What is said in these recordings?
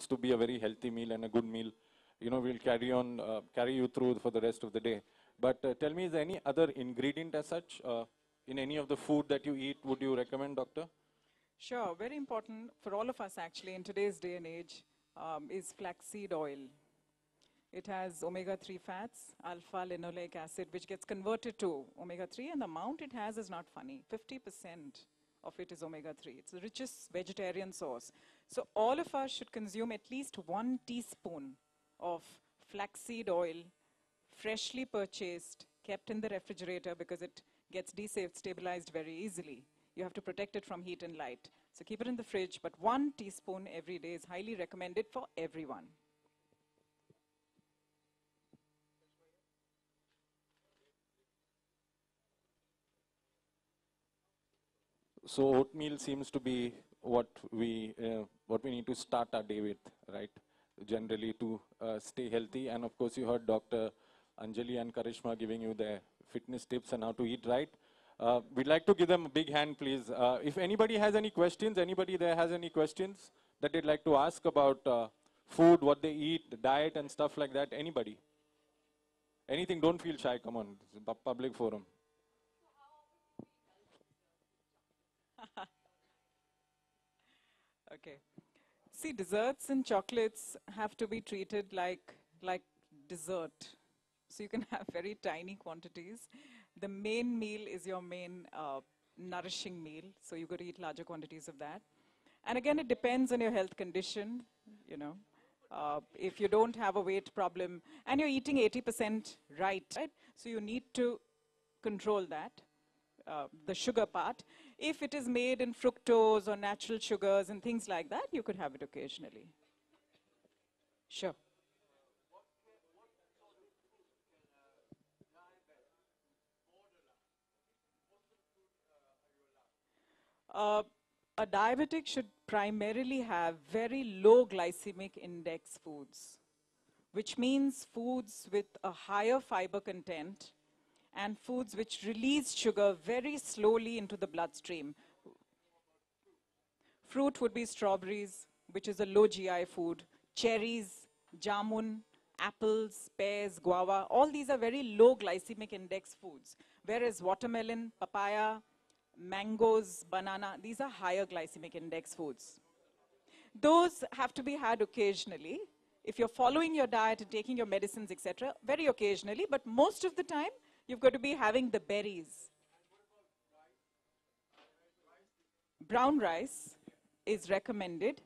to be a very healthy meal and a good meal. You know, we'll carry you through for the rest of the day. But tell me, is there any other ingredient as such in any of the food that you eat, would you recommend, doctor? Sure, very important for all of us actually in today's day and age is flaxseed oil. It has omega-3 fats, alpha-linoleic acid, which gets converted to omega-3, and the amount it has is not funny. 50% of it is omega-3. It's the richest vegetarian source. So all of us should consume at least 1 teaspoon of flaxseed oil, freshly purchased, kept in the refrigerator because it gets destabilized very easily. You have to protect it from heat and light. So keep it in the fridge, but 1 teaspoon every day is highly recommended for everyone. So oatmeal seems to be what we need to start our day with, right? Generally to stay healthy. And of course, you heard Dr. Anjali and Karishma giving you their fitness tips on how to eat right. We'd like to give them a big hand, please. If anybody has any questions, anybody there has any questions that they'd like to ask about food, what they eat, the diet and stuff like that, anybody? Anything, don't feel shy, come on, it's a public forum. Okay. See, desserts and chocolates have to be treated like dessert. So you can have very tiny quantities. The main meal is your main nourishing meal. So you got to eat larger quantities of that. And again, it depends on your health condition, you know. If you don't have a weight problem and you're eating 80% right? So you need to control that, the sugar part. If it is made in fructose or natural sugars and things like that, you could have it occasionally. Sure. A diabetic should primarily have very low glycemic index foods, which means foods with a higher fiber content and foods which release sugar very slowly into the bloodstream. Fruit would be strawberries, which is a low GI food, cherries, jamun, apples, pears, guava, all these are very low glycemic index foods, whereas watermelon, papaya, mangoes, banana, these are higher glycemic index foods. Those have to be had occasionally. If you're following your diet and taking your medicines, etc., very occasionally, but most of the time, you've got to be having the berries. Brown rice is recommended.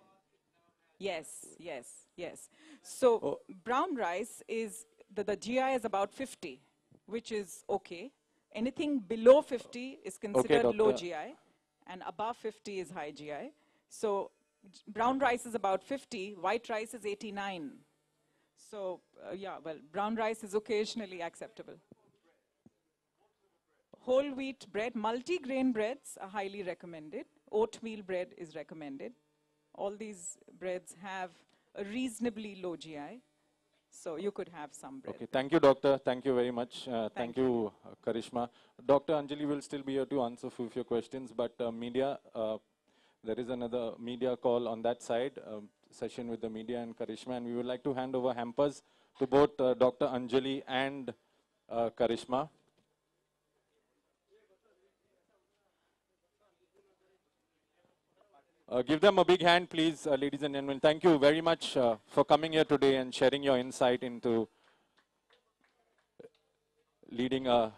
Yes, yes, yes. So brown rice is, the GI is about 50, which is okay. Anything below 50 is considered low GI, and above 50 is high GI. So brown rice is about 50, white rice is 89. So yeah, well, brown rice is occasionally acceptable. Whole wheat bread, multi-grain breads are highly recommended. Oatmeal bread is recommended. All these breads have a reasonably low GI. So you could have some bread. Okay, thank you, doctor. Thank you very much. Thank you, Karishma. Dr. Anjali will still be here to answer a few of your questions, but media, there is another media call on that side, session with the media and Karishma, and we would like to hand over hampers to both Dr. Anjali and Karishma. Give them a big hand, please, ladies and gentlemen. Thank you very much for coming here today and sharing your insight into leading a